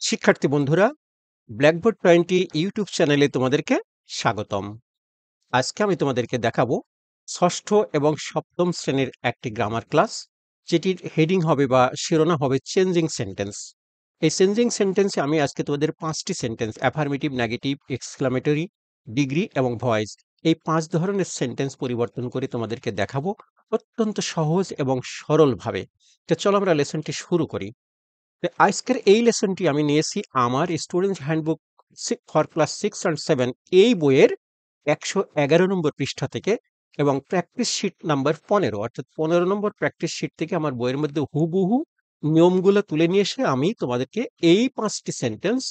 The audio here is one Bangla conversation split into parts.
শিক্ষার্থী বন্ধুরা, ব্ল্যাকবোর্ড 20 ইউটিউব চ্যানেলে তোমাদেরকে স্বাগতম। আজকে আমি তোমাদেরকে দেখাবো ষষ্ঠ এবং সপ্তম শ্রেণীর একটি গ্রামার ক্লাস, যেটির হেডিং হবে বা শিরোনাম হবে চেঞ্জিং সেন্টেন্স। এই চেঞ্জিং সেন্টেন্সে আমি আজকে তোমাদের 5টি sentence affirmative, negative, exclamatory, degree এবং ভয়েস, এই 5 ধরনের সেন্টেন্স পরিবর্তন করে তোমাদেরকে দেখাবো অত্যন্ত সহজ এবং সরলভাবে। তো চলো আমরা লেসনটি শুরু করি। আজকের এই লেসনটি আমি নিয়েছি আমার student handbook for class 6 and 7 এই বইয়ের 111 নম্বর পৃষ্ঠা থেকে, এবং প্র্যাকটিস শিট নাম্বার 15 অর্থাৎ 15 নম্বর প্র্যাকটিস শিট থেকে আমার বইয়ের মধ্যে হুবহু নিয়মগুলো তুলে নিয়ে এসে আমি তোমাদেরকে এই 5টি সেন্টেন্স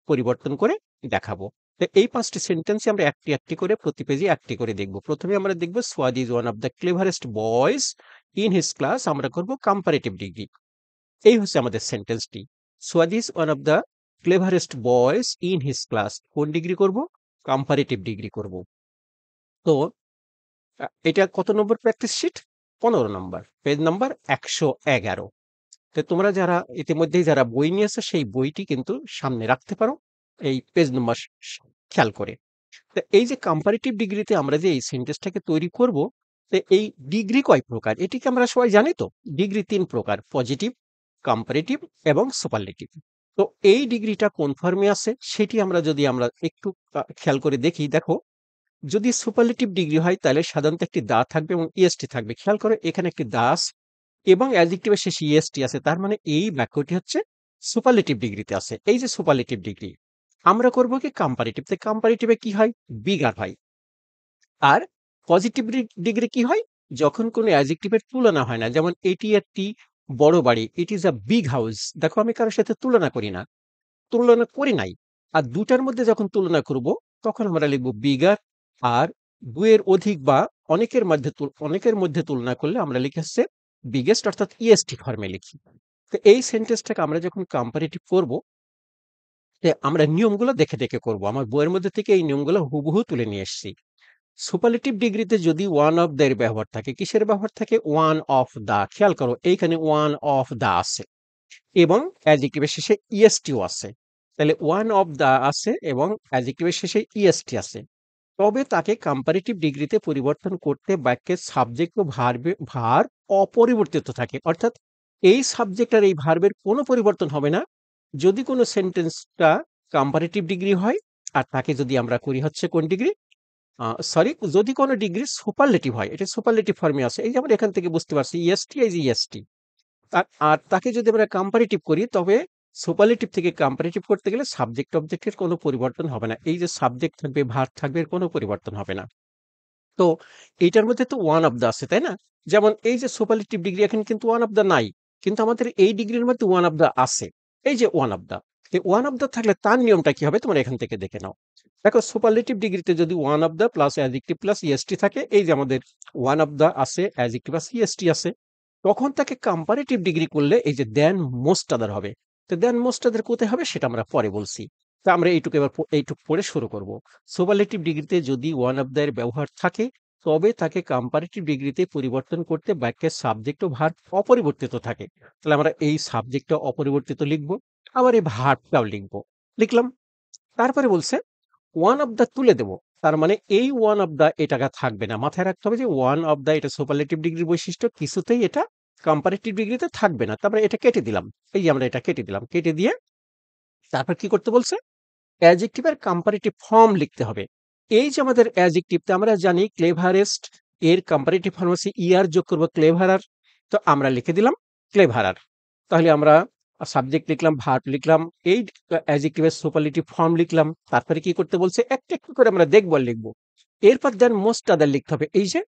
পরিবর্তন করে দেখাবো। তো এই 5টি সেন্টেন্স আমরা একটি একটি করে প্রতি পেজে একটি করে দেখব। প্রথমে আমরা দেখব Sowad is one of the cleverest boys in his class. আমরা করব কম্পারেটিভ ডিগ্রি। এই হচ্ছে আমাদের সেন্টেন্সটি। Sowad is one of the cleverest boys in his class. কোন ডিগ্রি করব? কম্পারেটিভ ডিগ্রি করব। তো এটা কত number practice sheet? 15 number, page number 111। তো তোমরা যারা ইতিমধ্যেই যারা বই নিয়েছো সেই বইটি কিন্তু সামনে রাখতে পারো এই পেজ নাম্বার খেয়াল করে। তো এই যে কম্পারেটিভ ডিগ্রিতে আমরা যে এই সেন্টেন্সটাকে তৈরি করব, তো এই ডিগ্রি কয় প্রকার এটিকে আমরা সবাই জানি। তো ডিগ্রি 3 প্রকার: পজিটিভ, কম্পারেটিভ এবং সুপারলেটিভ। তো এই ডিগ্রিটা কোন ফর্মে আছে সেটি আমরা একটু খেয়াল করে দেখি। দেখো, যদি সুপারলেটিভ ডিগ্রি হয় তাহলে সাধারণত একটি দা থাকবে এবং ইএসটি থাকবে। খেয়াল করো, এখানে একটি দাস এবং অ্যাডজেক্টিভের শেষে ইএসটি আছে, তার মানে এই বাক্যটি হচ্ছে সুপারলেটিভ ডিগ্রিতে আছে। এই যে সুপারলেটিভ ডিগ্রি, আমরা করব কি কম্পারেটিভ। তো কম্পারেটিভে কি হয়? বিগার হয়। আর পজিটিভ ডিগ্রি কি হয়? যখন কোনো অ্যাডজেক্টিভের তুলনা হয় না। যেমন এটি একটি বড় বাড়ি, it is a big house. দেখো, আমি কারোর সাথে তুলনা করি না, তুলনা করি নাই। আর দুটার মধ্যে যখন তুলনা করব তখন আমরা লিখব বিগার। আর দুয়ের অধিক বা অনেকের মধ্যে তুলনা করলে আমরা লিখে হচ্ছে বিগেস্ট, অর্থাৎ ইএসটি ফর্মে লিখি। তো এই সেন্টেন্সটাকে আমরা যখন কম্পারেটিভ করব, আমরা নিয়মগুলো দেখে দেখে করব। আমার বইয়ের মধ্যে থেকে এই নিয়মগুলো হুবহু তুলে নিয়ে এসেছি। সুপারলেটিভ ডিগ্রিতে যদি ওয়ান অফ দ্য এর ব্যবহার থাকে, কিসের ব্যবহার থাকে? One of the. খেয়াল করো, এইখানে ওয়ান অফ দা আছে এবং অ্যাডজেক্টিভের শেষে ইএসটিও আছে। তাহলে ওয়ান অফ দা আছে এবং অ্যাডজেক্টিভের শেষে ইএসটি আছে, তবে তাকে কম্পারেটিভ ডিগ্রিতে পরিবর্তন করতে বাক্যের সাবজেক্ট ও ভার অপরিবর্তিত থাকে। অর্থাৎ এই সাবজেক্ট আর এই ভার্বের কোনো পরিবর্তন হবে না যদি কোনো সেন্টেন্সটা কম্পারেটিভ ডিগ্রি হয়। আর তাকে যদি আমরা করি হচ্ছে কোন ডিগ্রি? সরি, যদি কোনো ডিগ্রি সুপারলেটিভ হয়, এটা সুপারলেটিভ ফর্মে আছে। এই যে আমরা এখান থেকে বুঝতে পারছি ইএসটি, এই যে ইএসটি। আর আর তাকে যদি আমরা কম্পারেটিভ করি, তবে সুপারলেটিভ থেকে কম্পারেটিভ করতে গেলে সাবজেক্ট অবজেক্টের কোনো পরিবর্তন হবে না। এই যে সাবজেক্ট থাকবে, ভার্ব থাকবে, এর কোনো পরিবর্তন হবে না। তো এইটার মধ্যে তো ওয়ান অফ দা আছে, তাই না? যেমন এই যে সুপারলেটিভ ডিগ্রি, এখানে কিন্তু ওয়ান অফ দা নাই, কিন্তু আমাদের এই ডিগ্রির মধ্যে ওয়ান অফ দা আছে। এই যে one of the, one of the থাকলে তার নিয়মটা কি হবে তোমরা এখান থেকে দেখে নাও। দেখো, সুপারলেটিভ ডিগ্রিতে যদি one of the plus adjective plus EST থাকে, এই যে আমাদের ওয়ান অফ দা আছে, অ্যাডজেক্টিভ প্লাস ইএসটি আছে, তখন তাকে কম্পারেটিভ ডিগ্রি করলে এই যে দেন মোস্ট আদার হবে। তো দেন মোস্ট আদার কোথায় হবে সেটা আমরা পরে বলছি। তো আমরা এইটুকু পড়ে শুরু করব। সুপারলেটিভ ডিগ্রিতে যদি ওয়ান অফ দা এর ব্যবহার থাকে, তবে তাকে কম্পারেটিভ ডিগ্রিতে পরিবর্তন করতে বাক্যের সাবজেক্ট ও ভার্ব অপরিবর্তিত থাকে। তাহলে আমরা এই সাবজেক্টটা অপরিবর্তিত লিখব, আবার এই ভার্বটাও লিখব। লিখলাম। তারপরে বলছে ওয়ান অফ দা তুলে দেব। তার মানে এই ওয়ান অফ দা এটাকে থাকবে না। মাথায় রাখতে হবে যে ওয়ান অফ দা এটা সুপারলেটিভ ডিগ্রির বৈশিষ্ট্য, কিছুতেই এটা কম্পারেটিভ ডিগ্রিতে থাকবে না। তারপরে এটা কেটে দিলাম। এই যে আমরা এটা কেটে দিলাম, কেটে দিয়ে তারপর কি করতে বলছে? অ্যাডজেক্টিভ এর কম্পারেটিভ ফর্ম লিখতে হবে। এই যে আমাদের অ্যাডজেক্টিভতে আমরা জানি ক্লেভারেস্ট, এর কম্পারেটিভ ফর্ম হচ্ছে ইয়ার যোগ করব ক্লেভারার। তো আমরা লিখে দিলাম ক্লেভারার। তাহলে আমরা সাবজেক্ট লিখলাম, ভার্ব লিখলাম, এই অ্যাডজেক্টিভের সুপারলেটিভ ফর্ম লিখলাম। তারপরে কি করতে বলছে একটা একটু করে আমরা দেখব আর লিখবো। এরপর দেন মোস্ট আদার লিখতে হবে। এই যে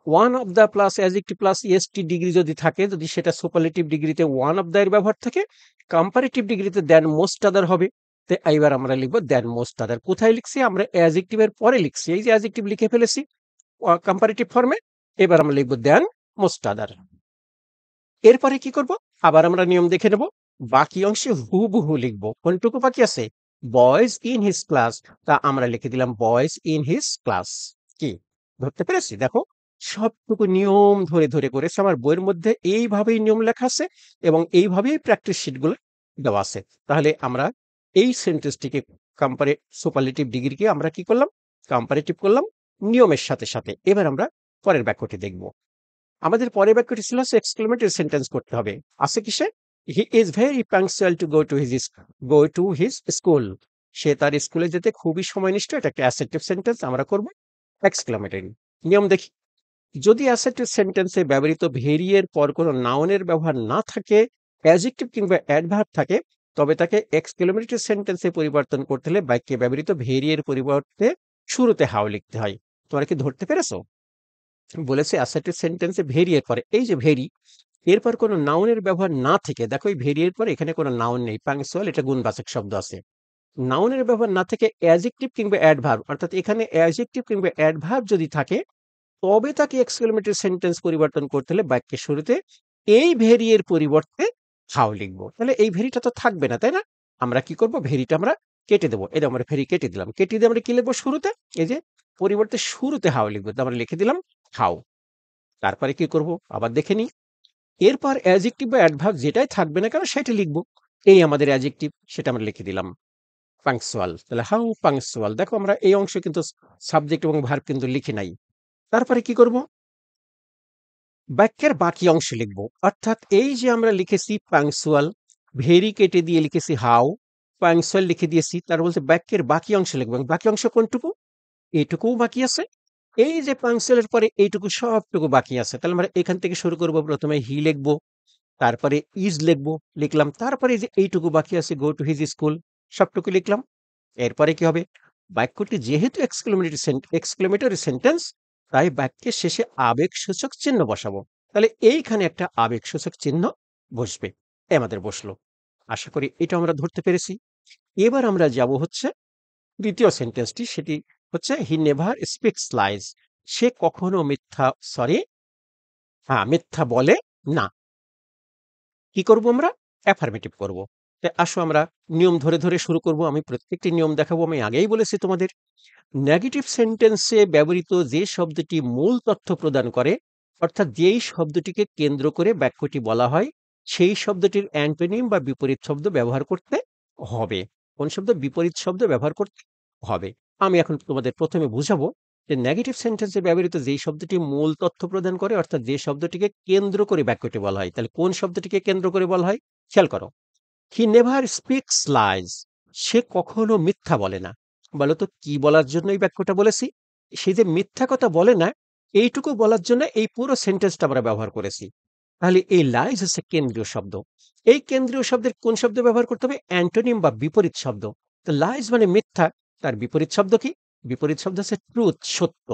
one of the plus adjective plus EST degree যদি থাকে, যদি সেটা সুপারলেটিভ ডিগ্রিতে ওয়ান অফ দা এর ব্যবহার থাকে, কম্পারেটিভ ডিগ্রিতে দেন মোস্ট আদার হবে। তো এইবার আমরা লিখবো দেন মোস্ট আদার। কোথায় লিখছি? আমরা অ্যাডজেক্টিভের পরে লিখছি। এই যে অ্যাডজেক্টিভ লিখে ফেলেছি কম্পারেটিভ ফর্মে, এবার আমরা লিখবো দেন মোস্ট আদার। এরপরে কি করব? আবার আমরা নিয়ম দেখে নেব। বাকি অংশে হুবহু লিখবো। কোনটুকু বাকি আছে? Boys in his class. তা আমরা লিখে দিলাম বয়েজ ইন হিজ ক্লাস। কি ধরতে পেরেছি? দেখো, সবটুকু নিয়ম ধরে ধরে করেছে। আমার বইয়ের মধ্যে এইভাবেই নিয়ম লেখা আছে এবং এইভাবেই প্র্যাকটিস শিটগুলো দেওয়া আছে। তাহলে আমরা এই সেন্টেন্সটিকে সুপারলেটিভ ডিগ্রিকে আমরা কি করলাম, কম্পারেটিভ করলাম নিয়মের সাথে সাথে। এবার আমরা পরের বাক্যটি দেখব। আমাদের পরের বাক্যটি ছিল এক্সক্লেমেটরি সেন্টেন্স করতে হবে। আছে কিসে? He is very punctual to go to his school. সে তার স্কুলে যেতে খুবই সময়নিষ্ঠ। এটা একটা অ্যাসেরটিভ সেন্টেন্স, আমরা করব এক্সক্লেমেটরি। নিয়ম দেখি। যদি অ্যাসেরটিভ সেন্টেন্সে ব্যবহৃত ভেরি এর পর কোনো নাউনের ব্যবহার না থাকে, অ্যাডজেক্টিভ কিংবা অ্যাডভার্ব থাকে, তবে তাকে এক্সক্লেমেটরি সেন্টেন্সে পরিবর্তন করতে হলে বাক্যে ব্যবহৃত ভেরি এর পরিবর্তে শুরুতে হাউ লিখতে হয়। তোমরা কি ধরতে পেরেছো? বলেছে অ্যাসার্টিভ সেন্টেন্সে ভেরি এর পরে, এই যে ভেরি এরপর কোনো নাউনের ব্যবহার না থেকে, দেখো এই ভেরি এর পরে এখানে কোনো নাউন নেই, পাংচুয়াল এটা গুণবাচক শব্দ আছে। নাউনের ব্যবহার না থেকে অ্যাডজেক্টিভ কিংবা অ্যাডভার্ব, অর্থাৎ এখানে অ্যাডজেক্টিভ কিংবা অ্যাডভার্ব যদি থাকে, তবে তাকে এক্সক্লেমেটরি সেন্টেন্স পরিবর্তন করতে হলে বাক্যের শুরুতে এই ভেরি এর পরিবর্তে হাউ লিখবো। তাহলে এই ভেরিটা তো থাকবে না, তাই না? আমরা কি করব, ভেরিটা আমরা কেটে দেবো। এটা আমরা ভেরি কেটে দিলাম, কেটে দিয়ে আমরা কি লিখবো শুরুতে, এই যে পরিবর্তে শুরুতে হাউ লিখবো, তো আমরা লিখে দিলাম হাউ। তারপরে কি করব আবার দেখে নিই। এরপর অ্যাডজেক্টিভ বা অ্যাডভার্ব যেটাই থাকবে না কেন সেটা লিখবো। এই আমাদের অ্যাডজেক্টিভ, সেটা আমরা লিখে দিলাম পাংচুয়াল। তাহলে হাউ পাংচুয়াল। দেখো আমরা এই অংশে কিন্তু সাবজেক্ট এবং ভার্ব কিন্তু লিখি নাই। তারপরে কি করব, বাক্যের বাকি অংশ লিখব। অর্থাৎ এই যে আমরা লিখেছি পাংচুয়াল, ভেরি কেটে দিয়ে লিখেছি হাউ, পাংচুয়াল লিখে দিয়েছি, তার বলতে বাক্যের বাকি অংশ লিখবো। বাকি অংশ কোনটুকু? এইটুকুও বাকি আছে। এই যে পাংচুয়ালের পরে এইটুকু সবটুকু বাকি আছে। তাহলে আমরা এখান থেকে শুরু করব। প্রথমে হি লিখবো, তারপরে ইজ লিখবো, লিখলাম। তারপরে এই যে এইটুকু বাকি আছে গো টু হিজ স্কুল, সবটুকু লিখলাম। এরপরে কি হবে, বাক্যটি যেহেতু এক্সক্লেমেটরি সেন্টেন্স, তাই বাক্যের শেষে আবেগসূচক চিহ্ন বসাবো। তাহলে এইখানে একটা আবেগসূচক চিহ্ন বসবে। আমাদের বসলো। আশা করি এটা আমরা ধরতে পেরেছি। এবার আমরা যাব হচ্ছে দ্বিতীয় সেন্টেন্সটি, সেটি হচ্ছে হি নেভার স্পিক্স লাইজ। সে কখনো মিথ্যা বলে না। কি করব আমরা? অ্যাফার্মেটিভ করব। তাই আসো আমরা নিয়ম ধরে ধরে শুরু করব। আমি প্রত্যেকটি নিয়ম দেখাবো। আমি আগেই বলেছি তোমাদের, নেগেটিভ সেন্টেন্সে ব্যবহৃত যে শব্দটি মূল তথ্য প্রদান করে, অর্থাৎ যেই শব্দটিকে কেন্দ্র করে বাক্যটি বলা হয়, সেই শব্দটির অ্যান্টোনিম বা বিপরীত শব্দ ব্যবহার করতে হবে। কোন শব্দ? বিপরীত শব্দ ব্যবহার করতে হবে। আমি এখন তোমাদের প্রথমে বুঝাবো যে নেগেটিভ সেন্টেন্সে ব্যবহৃত যেই শব্দটি মূল তথ্য প্রদান করে, অর্থাৎ যে শব্দটিকে কেন্দ্র করে বাক্যটি বলা হয়, তাহলে কোন শব্দটিকে কেন্দ্র করে বলা হয়? খেয়াল করো। He never speaks lies. সে কখনো মিথ্যা বলে না। বলতো কি বলার জন্য এই বাক্যটা বলেছি? সে যে মিথ্যা কথা বলে না, এইটুকু বলার জন্য এই পুরো সেন্টেন্সটা আমরা ব্যবহার করেছি। তাহলে এই লাইজ হচ্ছে কেন্দ্রীয় শব্দ। এই কেন্দ্রীয় শব্দের কোন শব্দ ব্যবহার করতে হবে? অ্যান্টোনিম বা বিপরীত শব্দ। তো লাইজ মানে মিথ্যা, তার বিপরীত শব্দ কি? বিপরীত শব্দ হচ্ছে ট্রুথ, সত্য।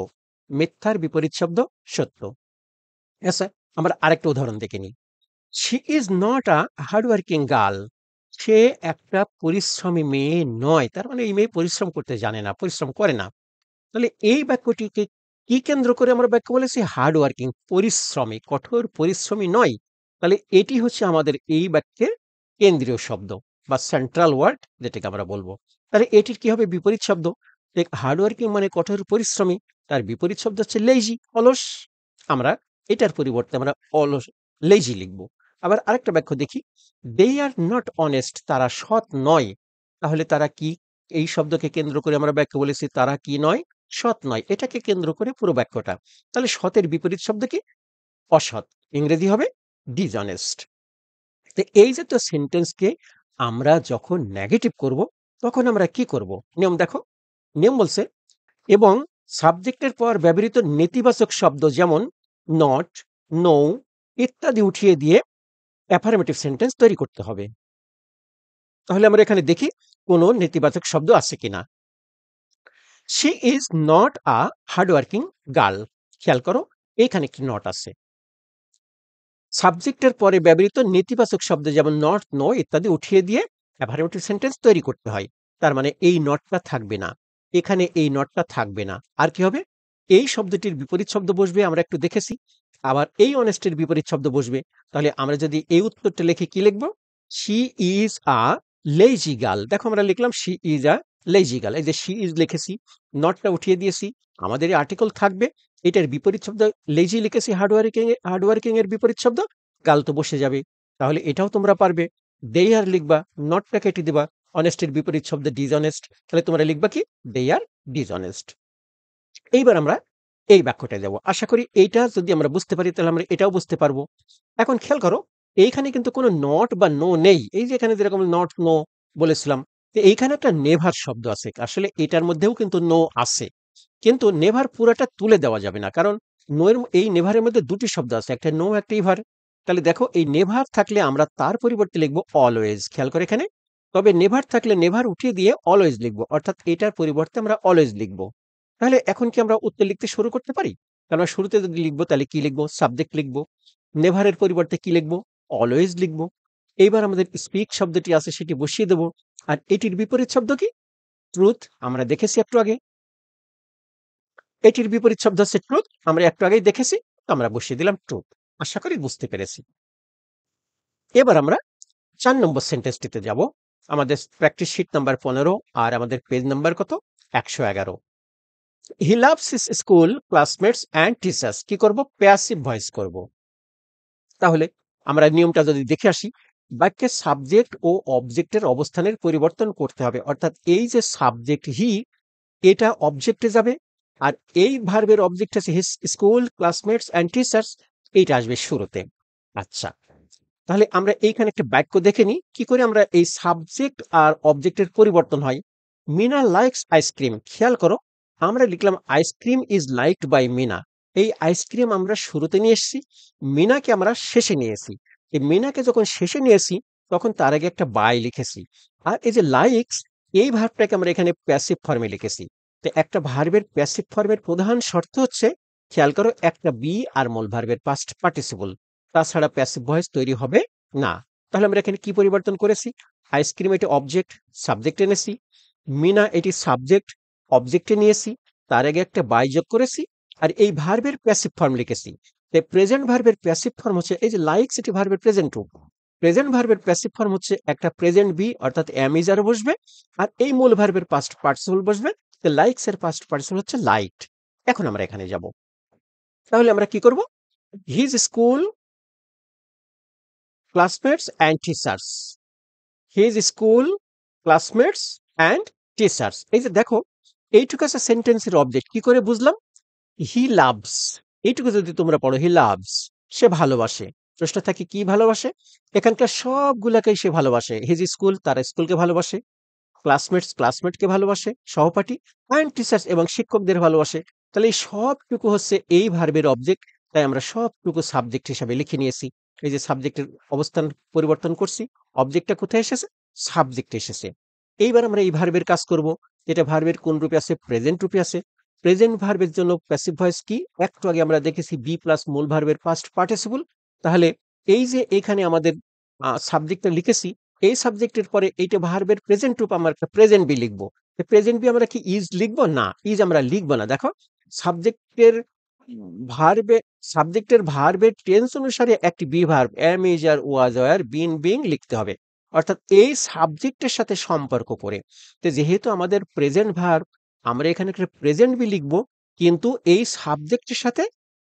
মিথ্যার বিপরীত শব্দ সত্য। আচ্ছা, আমরা আরেকটা উদাহরণ দেখে নিই। She is not a hardworking girl. সে একটা পরিশ্রমী মেয়ে নয়। তার মানে এই মেয়ে পরিশ্রম করতে জানে না, পরিশ্রম করে না। তাহলে এই বাক্যটিকে কি কেন্দ্র করে আমরা বাক্য বলেছি? হার্ড ওয়ার্কিং, পরিশ্রমী, কঠোর পরিশ্রমী নয়। তাহলে এটি হচ্ছে আমাদের এই বাক্যের কেন্দ্রীয় শব্দ বা সেন্ট্রাল ওয়ার্ড, যেটাকে আমরা বলবো। তাহলে এটির কি হবে? বিপরীত শব্দ। হার্ড ওয়ার্কিং মানে কঠোর পরিশ্রমী, তার বিপরীত শব্দ হচ্ছে লেজি, অলস। আমরা এটার পরিবর্তে আমরা অলস, লেজি লিখবো। আবার আরেকটা বাক্য দেখি, দে আর নট অনেস্ট। তারা সৎ নয়। তাহলে তারা কি? এই শব্দকে কেন্দ্র করে আমরা বাক্য বলেছি তারা কি নয়? সৎ নয়। এটাকে কেন্দ্র করে পুরো বাক্যটা। তাহলে সতের বিপরীত শব্দ কি? অসৎ। ইংরেজি হবে ডিসঅনেস্ট। তো এই জাতীয় সেন্টেন্সকে আমরা যখন নেগেটিভ করব, তখন আমরা কি করব? নিয়ম দেখো। নিয়ম বলছে, এবং সাবজেক্টের পর ব্যবহৃত নেতিবাচক শব্দ যেমন নট, নো ইত্যাদি উঠিয়ে দিয়ে অ্যাফার্মেটিভ সেন্টেন্স তৈরি করতে হবে। তাহলে আমরা এখানে দেখি কোনো নেতিবাচক শব্দ আছে কিনা। She is not a hardworking girl. খেয়াল করো, এখানে একটি নট আছে। সাবজেক্টের পরে ব্যবহৃত নেতিবাচক শব্দ যেমন নট, নো ইত্যাদি উঠিয়ে দিয়ে অ্যাফার্মেটিভ সেন্টেন্স তৈরি করতে হয়। তার মানে এই নটটা থাকবে না, এখানে এই নটটা থাকবে না। আর কি হবে? এই শব্দটির বিপরীত শব্দ বসবে, আমরা একটু দেখেছি। আবার এই অনেস্টের বিপরীত শব্দ বসবে। তাহলে আমরা যদি এই উত্তরটা লিখি, কি লিখবো? She is a lazy girl. দেখো আমরা লিখলাম she is a lazy girl. এই যে শি ইজ লিখেছি, নটটা উঠিয়ে দিয়েছি, আমাদের এই আর্টিকেল থাকবে। এটার বিপরীত শব্দ লেজি লিখেছি, হার্ডওয়ার্কিং এর বিপরীত শব্দ গাল তো বসে যাবে। তাহলে এটাও তোমরা পারবে। দে আর লিখবা, নটটা কেটে দিবা, অনেস্টের বিপরীত শব্দ ডিসঅনেস্ট, তাহলে তোমরা লিখবা কি দে আর ডিসঅনেস্ট। এইবার আমরা এই বাক্যটা যাব। আশা করি এইটা যদি আমরা বুঝতে পারি তাহলে আমরা এটাও বুঝতে পারবো। এখন খেয়াল করো, এইখানে কিন্তু কোনো নট বা নো নেই। এই যে এখানে যেরকম নট নো বলেছিলাম, তো এইখানে একটা নেভার শব্দ আছে। আসলে এটার মধ্যেও কিন্তু নো আছে, কিন্তু নেভার পুরাটা তুলে দেওয়া যাবে না, কারণ নো এর এই নেভারের মধ্যে দুটি শব্দ আছে, একটা নো একটা ইভার। তাহলে দেখো এই নেভার থাকলে আমরা তার পরিবর্তে লিখবো অলওয়েজ। খেয়াল করে এখানে, তবে নেভার থাকলে নেভার উঠিয়ে দিয়ে অলওয়েজ লিখবো, অর্থাৎ এটার পরিবর্তে আমরা অলওয়েজ লিখবো। তাহলে এখন কি আমরা উত্তর লিখতে শুরু করতে পারি? কারণ শুরুতে যদি লিখবো তাহলে কি লিখবো? সাবজেক্ট লিখবো। নেভারের পরিবর্তে কি লিখবো? অলওয়েজ লিখবো। এইবার আমাদের স্পিক শব্দটি আছে সেটি বসিয়ে দেবো। আর এটির বিপরীত শব্দ কি? ট্রুথ। আমরা দেখেছি একটু আগে। এটির বিপরীত শব্দ হচ্ছে ট্রুথ, আমরা একটু আগেই দেখেছি। তো আমরা বসিয়ে দিলাম ট্রুথ। আশা করি বুঝতে পেরেছি। এবার আমরা ৪ নম্বর সেন্টেন্সটিতে যাব। আমাদের প্র্যাকটিস শিট নাম্বার ১৫ আর আমাদের পেজ নাম্বার কত? ১১১। He loves his school, classmates and teachers. কি করব? প্যাসিভ ভয়েস করব। তাহলে আমরা নিয়মটা যদি দেখে আসি, বাক্যের সাবজেক্ট ও অবজেক্টের অবস্থানের পরিবর্তন করতে হবে। অর্থাৎ এই যে সাবজেক্ট হি, এটা অবজেক্টে যাবে, আর এই ভার্বের অবজেক্ট আছে his school, classmates and teachers, এইটা আসবে শুরুতে। আচ্ছা, তাহলে আমরা এইখানে একটা বাক্য দেখে নিই কি করে আমরা এই সাবজেক্ট আর অবজেক্টের পরিবর্তন হয়। Meena likes ice cream. খেয়াল করো, আমরা লিখলাম ice cream is liked by Meena. এই আইসক্রিম আমরা শুরুতে নিয়ে এসেছি, মিনাকে আমরা শেষে নিয়ে এসেছি। এই মিনাকে যখন শেষে নিয়ে এসেছি তখন তার আগে একটা বাই লিখেছি। আর এই যে লাইকস, এই ভার্বটাকে আমরা এখানে প্যাসিভ ফর্মে লিখেছি। তো একটা ভার্বের প্যাসিভ ফর্মের প্রধান শর্ত হচ্ছে, খেয়াল করো, একটা বি আর মূল ভার্বের পাস্ট পার্টিসিপল, তাছাড়া প্যাসিভ ভয়েস তৈরি হবে না। তাহলে আমরা এখানে কি পরিবর্তন করেছি? আইসক্রিম এটি অবজেক্ট, সাবজেক্ট এনেছি। মিনা এটি সাবজেক্ট, অবজেক্টে নিয়েছি। তার আগে একটা বাই যোগ করেছি। আর এই ভার্বের প্যাসিভ ফর্ম লিখেছি। তাই প্রেজেন্ট ভার্বের প্যাসিভ ফর্ম হচ্ছে এই যে লাইকস, এটি ভার্বের প্রেজেন্ট রূপ। প্রেজেন্ট ভার্বের প্যাসিভ ফর্ম হচ্ছে একটা প্রেজেন্ট বি অর্থাৎ এম ইজ আর বসবে, আর এই মূল ভার্বের পাস্ট পার্টিসিপল বসবে। লাইকস এর পাস্ট পার্টিসিপল হচ্ছে লাইকড। এখন আমরা এখানে যাব। তাহলে আমরা কি করব? His school, classmates and teachers. His school, classmates and teachers. এই যে দেখো, এইটুকু আছে সেন্টেন্সের অবজেক্ট। কি করে বুঝলাম? হি লাভস, এইটুকু যদি তোমরা পড়ো হি লাভস, সে ভালোবাসে। প্রশ্ন থাকে কি ভালোবাসে? এখানকার সবগুলাকেই সে ভালোবাসে। হিজ স্কুল, তার স্কুলকে ভালোবাসে। ক্লাসমেটস, ক্লাসমেটকে ভালোবাসে, সহপাঠী। অ্যান্ড টিচার্স, এবং শিক্ষকদের ভালোবাসে। তাহলে এই সবটুকু হচ্ছে এই ভার্বের অবজেক্ট। তাই আমরা সবটুকু সাবজেক্ট হিসাবে লিখে নিয়েছি। এই যে সাবজেক্টের অবস্থান পরিবর্তন করছি, অবজেক্টটা কোথায় এসেছে? সাবজেক্ট এসেছে। এইবার আমরা এই ভার্বের কাজ করব। এটা ভার্বের কোন রূপে আছে? প্রেজেন্ট রূপে আছে। প্রেজেন্ট ভার্বের জন্য প্যাসিভ ভয়েস কি? একটু আগে আমরা দেখেছি বি প্লাস মূল ভার্বের পাস্ট পার্টিসিপল। তাহলে এই যে এখানে আমাদের সাবজেক্টটা লিখেছি, এই সাবজেক্টের পরে এইটা ভার্বের প্রেজেন্ট রূপ, আমরা একটা প্রেজেন্ট বি লিখবো। প্রেজেন্ট বি আমরা কি ইজ লিখবো? না, ইজ আমরা লিখবো না। দেখো, সাবজেক্টের ভার্বে সাবজেক্টের ভার্বের টেন্স অনুসারে একটি be verb am is are was were been being লিখতে হবে, অর্থাৎ এই সাবজেক্টের সাথে সম্পর্ক করে। তো যেহেতু আমাদের প্রেজেন্ট ভার্ব, আমরা এখানে একটা প্রেজেন্ট বি লিখবো, কিন্তু এই সাবজেক্টের সাথে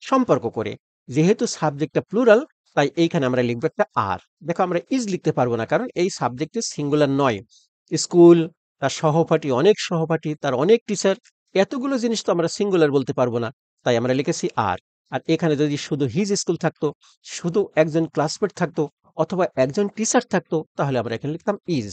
সম্পর্ক করে। যেহেতু সাবজেক্টটা প্লুরাল, তাই এইখানে আমরা লিখবো একটা আর। দেখো, আমরা ইজ লিখতে পারবো না, কারণ এই সাবজেক্টে সিঙ্গুলার নয়। স্কুল, তার সহপাঠী, অনেক সহপাঠী, তার অনেক টিচার, এতগুলো জিনিস তো আমরা সিঙ্গুলার বলতে পারবো না। তাই আমরা লিখেছি আর। আর এখানে যদি শুধু হিজ স্কুল থাকতো, শুধু একজন ক্লাসমেট থাকতো, অথবা একজন টিচার থাকতো, তাহলে আমরা এখানে লিখতাম ইজ।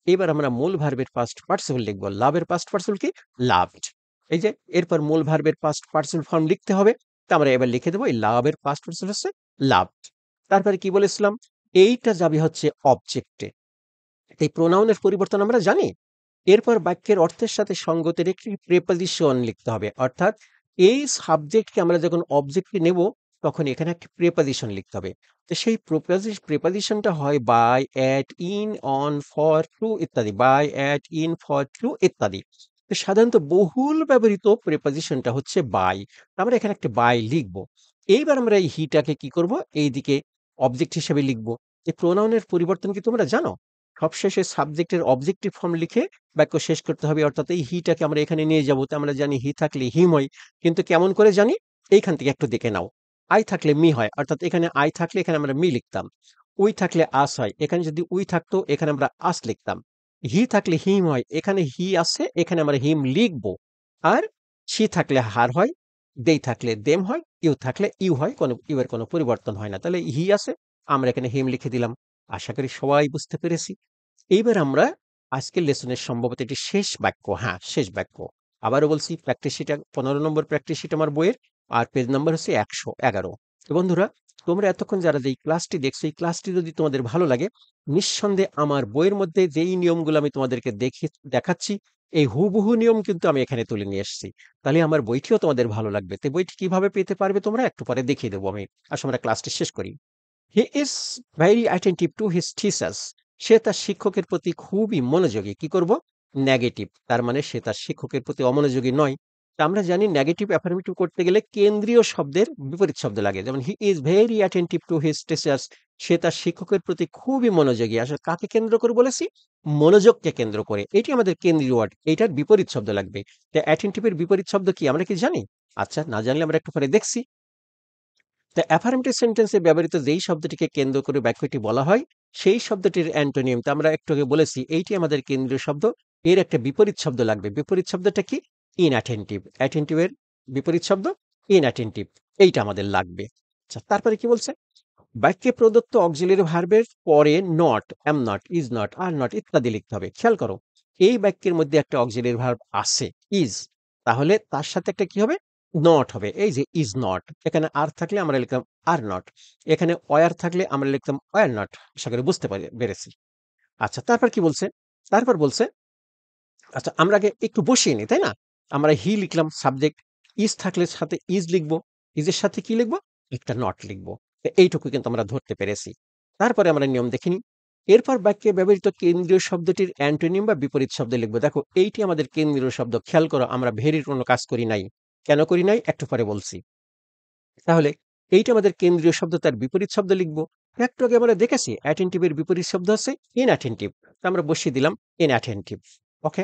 এবার আমরা মূল ভার্বের পাস্ট পার্টিসিপল লিখবো। লাভের পাস্ট পার্টিসিপল কি? লাভড। এই যে এরপর মূল ভার্বের পাস্ট পার্টিসিপল ফর্ম লিখতে হবে। তা আমরা এবার লিখে দেবো এই লাভের পাস্ট পার্টিসিপল হচ্ছে লাভড। তারপরে কি বলেছিলাম? এইটা যাবে হচ্ছে অবজেক্টে। এই প্রোনাউনের পরিবর্তন আমরা জানি। এরপর বাক্যের অর্থের সাথে সঙ্গতির একটি প্রেপোজিশন লিখতে হবে, অর্থাৎ এই সাবজেক্টকে আমরা যখন অবজেক্টে নেব তখন এখানে একটা প্রেপোজিশন লিখতে হবে। তো সেই প্রেপোজিশনটা হয় by, at, in, on, for, to ইত্যাদি। By, at, in, for, to ইত্যাদি। তো সাধারণত বহুল ব্যবহৃত প্রেপোজিশনটা হচ্ছে বাই। আমরা এখানে একটা বাই লিখব। এইবার আমরা এই হিটাকে কি করব? এইদিকে অবজেক্ট হিসেবে লিখব। এই প্রোনাউনের পরিবর্তন কি তোমরা জানো? সবশেষে সাবজেক্টের অবজেক্টিভ ফর্ম লিখে বাক্য শেষ করতে হবে, অর্থাৎ এই হিটাকে আমরা এখানে নিয়ে যাবো। তো আমরা জানি হি থাকলে হিম হয়, কিন্তু কেমন করে জানি? এইখান থেকে একটু দেখে নাও। আই থাকলে মি হয়, অর্থাৎ এখানে আই থাকলে এখানে আমরা মি লিখতাম। উই থাকলে আস হয়, এখানে যদি উই থাকতো এখানে আমরা আস লিখতাম। হি থাকলে হিম হয়, এখানে হি আছে, এখানে আমরা হিম লিখবো। আর সি থাকলে হার হয়, দেই থাকলে দেম হয়, ইউ থাকলে ইউ হয়, কোনো ইউ এর কোনো পরিবর্তন হয় না। তাহলে হি আছে, আমরা এখানে হিম লিখে দিলাম। আশা করি সবাই বুঝতে পেরেছি। এইবার আমরা আজকের লেসনের সম্ভবত এটি শেষ বাক্য, হ্যাঁ শেষ বাক্য। আবারও বলছি, প্র্যাকটিস শিট 15 নম্বর প্র্যাকটিস শিট আমার বইয়ের, আর পেজ নাম্বার হচ্ছে 111। তো বন্ধুরা, তোমরা এতক্ষণ যারা এই ক্লাসটি দেখছো, এই ক্লাসটি যদি তোমাদের ভালো লাগে, নিঃসন্দেহে আমার বইয়ের মধ্যে যেই নিয়মগুলো আমি তোমাদেরকে দেখাচ্ছি, এই হুবহু নিয়ম কিন্তু আমি এখানে তুলে নিয়ে এসেছি। তাহলে আমার বইটিও তোমাদের ভালো লাগবে। তো বইটি কিভাবে পেতে পারবে তোমরা একটু পরে দেখিয়ে দেবো আমি। আসলে আমরা ক্লাসটি শেষ করি। He is very attentive to his teachers. সে তার শিক্ষকের প্রতি খুবই মনোযোগী। কি করব? নেগেটিভ। তার মানে সে তার শিক্ষকের প্রতি অমনোযোগী নয়। তা আমরা জানি নেগেটিভ অ্যাফার্মেটিভ করতে গেলে কেন্দ্রীয় শব্দের বিপরীত শব্দ লাগে। যেমন he is very attentive to his teachers. সে তার শিক্ষকের প্রতি খুবই মনোযোগী। আসলে কাকে কেন্দ্র করে বলেছি? মনোযোগকে কেন্দ্র করে। এটি আমাদের কেন্দ্রীয় ওয়ার্ড। এইটার বিপরীত শব্দ লাগবে। তা অ্যাটেন্টিভ এর বিপরীত শব্দ কি? আমরা কি জানি? আচ্ছা, না জানলে আমরা একটু পরে দেখছি। দ্য অ্যাফার্মেটিভ সেন্টেন্সে ব্যবহৃত যেই শব্দটিকে কেন্দ্র করে বাক্যটি বলা হয়, সেই শব্দটির অ্যান্টোনিম, তা আমরা একটু আগে বলেছি এইটি আমাদের কেন্দ্রীয় শব্দ। এর একটা বিপরীত শব্দ লাগবে। বিপরীত শব্দটা কি? ইনঅ্যাটেন্টিভ। অ্যাটেন্টিভ এর বিপরীত শব্দ ইনঅ্যাটেন্টিভ। এইটা আমাদের লাগবে। আচ্ছা, তারপরে কি বলছে? বাক্যে প্রদত্ত অক্সিলিয়ারি ভার্বের পরে not, am not, is not, are not ইত্যাদি লিখতে হবে। খেয়াল করো, এই বাক্যের মধ্যে একটা অক্সিলিয়ারি ভার্ব আছে, ইজ। তাহলে তার সাথে একটা কি হবে? নট হবে। এই যে ইজ নট, এখানে আর থাকলে আমরা লিখতাম আর নট, এখানে ওয়ার থাকলে আমরা লিখতাম ওয়ার নট। আশা করি বুঝতে পেরেছি। আচ্ছা, তারপর কি বলছে? তারপর বলছে, আচ্ছা আমরা আগে একটু বসিয়ে নিই, তাই না? আমরা হি লিখলাম সাবজেক্ট, ইজ থাকলে সাথে ইজ লিখবো, ইজের সাথে কি লিখবো? একটা নট লিখবো। তো এইটুকু কিন্তু আমরা ধরতে পেরেছি। তারপরে আমরা নিয়ম দেখে নিই। এরপর বাক্যে ব্যবহৃত কেন্দ্রীয় শব্দটির অ্যান্টোনিম বা বিপরীত শব্দ লিখবো। দেখো, এইটি আমাদের কেন্দ্রীয় শব্দ। খেয়াল করো, আমরা ভেরির কোনো কাজ করি নাই। কেন করি নাই? একটু পরে বলছি। তাহলে এইটা আমাদের কেন্দ্রীয় শব্দ, তার বিপরীত শব্দ লিখবো। একটু আগে আমরা দেখেছি অ্যাটেন্টিভ এর বিপরীত শব্দ হচ্ছে ইনঅ্যাটেন্টিভ। তো আমরা বসিয়ে দিলাম ইনঅ্যাটেন্টিভ। ওকে।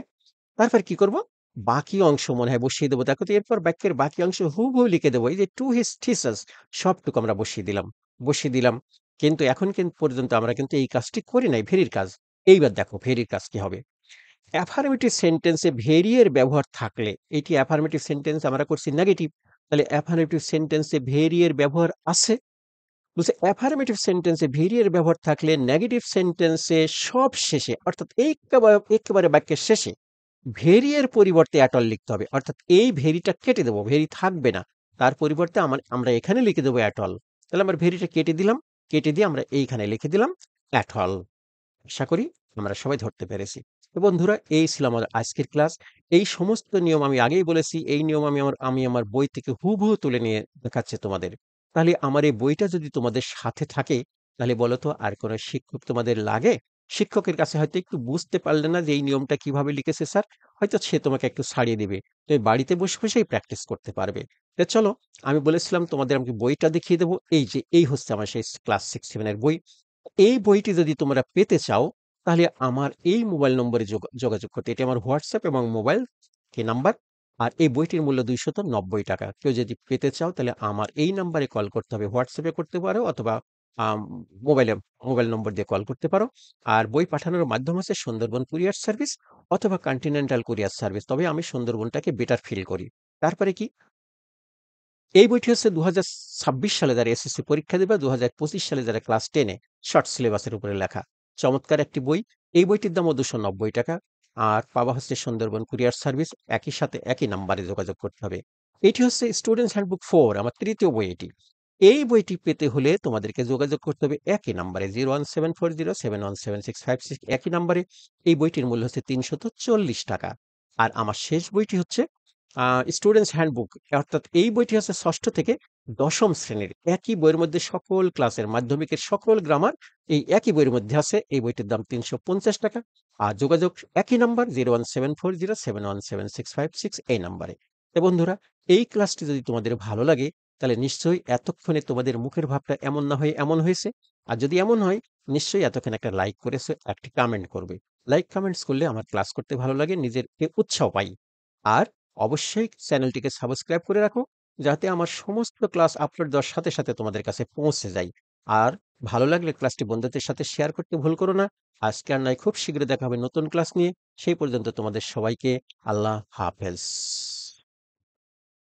তারপর কি করব? বাকি অংশ মনে হয় বসিয়ে দেবো। দেখো তো, এরপর বাক্যের বাকি অংশ হুবহু লিখে দেবো। এই যে টু হিজ টিচার্স, সবটুকু আমরা বসিয়ে দিলাম। কিন্তু এখন কিন্তু পর্যন্ত আমরা কিন্তু এই কাজটি করি নাই, ভেরির কাজ। এইবার দেখো ভেরির কাজ কি হবে। অ্যাফার্মেটিভ সেন্টেন্সে ভেরি এর ব্যবহার থাকলে, এটি অ্যাফার্মেটিভ সেন্টেন্স, আমরা করছি নেগেটিভ। তাহলে অ্যাফার্মেটিভ সেন্টেন্সে ভেরি এর ব্যবহার আছে। বলছে অ্যাফার্মেটিভ সেন্টেন্সে ভেরি এর ব্যবহার থাকলে নেগেটিভ সেন্টেন্সে সব শেষে, অর্থাৎ একেবারে বাক্যের শেষে ভেরি এর পরিবর্তে অ্যাটল লিখতে হবে। অর্থাৎ এই ভেরিটা কেটে দেবো, ভেরি থাকবে না। তার পরিবর্তে আমরা এখানে লিখে দেবো অ্যাটল। তাহলে আমরা ভেরিটা কেটে দিলাম, কেটে দিয়ে আমরা এইখানে লিখে দিলাম অ্যাটল। আশা করি আমরা সবাই ধরতে পেরেছি। তো বন্ধুরা, এই ছিল আমাদের আজকের ক্লাস। এই সমস্ত নিয়ম আমি আগেই বলেছি, এই নিয়ম আমি আমার বই থেকে হুবহু তুলে নিয়ে দেখাচ্ছি তোমাদের। তাহলে আমার এই বইটা যদি তোমাদের সাথে থাকে, তাহলে বলো তো আর কোনো শিক্ষক তোমাদের লাগে? শিক্ষকের কাছে হয়তো একটু বুঝতে পারলে না যে এই নিয়মটা কিভাবে লিখেছে স্যার, হয়তো সে তোমাকে একটু ছাড়িয়ে দিবে। তুমি বাড়িতে বসে বসেই প্র্যাকটিস করতে পারবে। তো চলো, আমি বলেছিলাম তোমাদের আমি বইটা দেখিয়ে দেবো। এই যে এই হচ্ছে আমার সেই ক্লাস 6-7 এর বই। এই বইটি যদি তোমরা পেতে চাও, তাহলে আমার এই মোবাইল নম্বরে যোগাযোগ করতে। এটি আমার হোয়াটসঅ্যাপ এবং মোবাইল নাম্বার। আর এই বইটির মূল্য ৳290। কেউ যদি পেতে চাও, তাহলে আমার এই নাম্বারে কল করতে হবে। হোয়াটসঅ্যাপে করতে পারো, অথবা আম মোবাইলে মোবাইল নম্বর দিয়ে কল করতে পারো। আর বই পাঠানোর মাধ্যম হচ্ছে সুন্দরবন কুরিয়ার সার্ভিস অথবা কন্টিনেন্টাল কুরিয়ার সার্ভিস। তবে আমি সুন্দরবনটাকে বেটার ফিল করি। তারপরে কি, এই বইটি হচ্ছে 2026 সালে যারা এসএসসি পরীক্ষা দেবে, 2025 সালে যারা ক্লাস 10-এ শর্ট সিলেবাসের উপরে লেখা। চমৎকার একটি বই। এই বইটির দামও ৳290। আর পাওয়া হচ্ছে সুন্দরবন কুরিয়ার সার্ভিস। একই সাথে একই নাম্বারে যোগাযোগ করতে হবে। এটি হচ্ছে স্টুডেন্টস হ্যান্ডবুক 4, আমার তৃতীয় বই এটি। এই বইটি পেতে হলে তোমাদেরকে যোগাযোগ করতে হবে একই নাম্বারে 01740717656, একই নাম্বারে। এই বইটির মূল্য হচ্ছে ৳340। আর আমার শেষ বইটি হচ্ছে স্টুডেন্টস হ্যান্ডবুক, অর্থাৎ এই বইটি হচ্ছে ষষ্ঠ থেকে দশম শ্রেণীর। একই বইয়ের মধ্যে সকল ক্লাসের মাধ্যমিকের সকল গ্রামার এই একই বইয়ের মধ্যে আছে। এই বইটির দাম ৳350। আর যোগাযোগ একই নাম্বার 01740717656, এই নাম্বারে। তো বন্ধুরা, এই ক্লাসটি যদি তোমাদের ভালো লাগে, তাহলে নিশ্চয়ই এতক্ষণে তোমাদের মুখের ভাবটা এমন না হয়ে এমন হয়েছে। আর যদি এমন হয়, নিশ্চয়ই এতক্ষণ একটা লাইক করেছে, একটি কমেন্ট করবে। লাইক কমেন্টস করলে আমার ক্লাস করতে ভালো লাগে, নিজের উৎসাহ পাই। আর অবশ্যই চ্যানেলটিকে সাবস্ক্রাইব করে রাখো, যাতে আমার সমস্ত ক্লাস আপলোড দেওয়ার সাথে সাথে তোমাদের কাছে পৌঁছে যায়। আর ভালো লাগলে ক্লাসটি বন্ধুদের সাথে শেয়ার করতে ভুল করো না। আজকে আর নয়, খুব শীঘ্রই দেখা হবে নতুন ক্লাস নিয়ে। সেই পর্যন্ত তোমাদের সবাইকে আল্লাহ হাফেজ।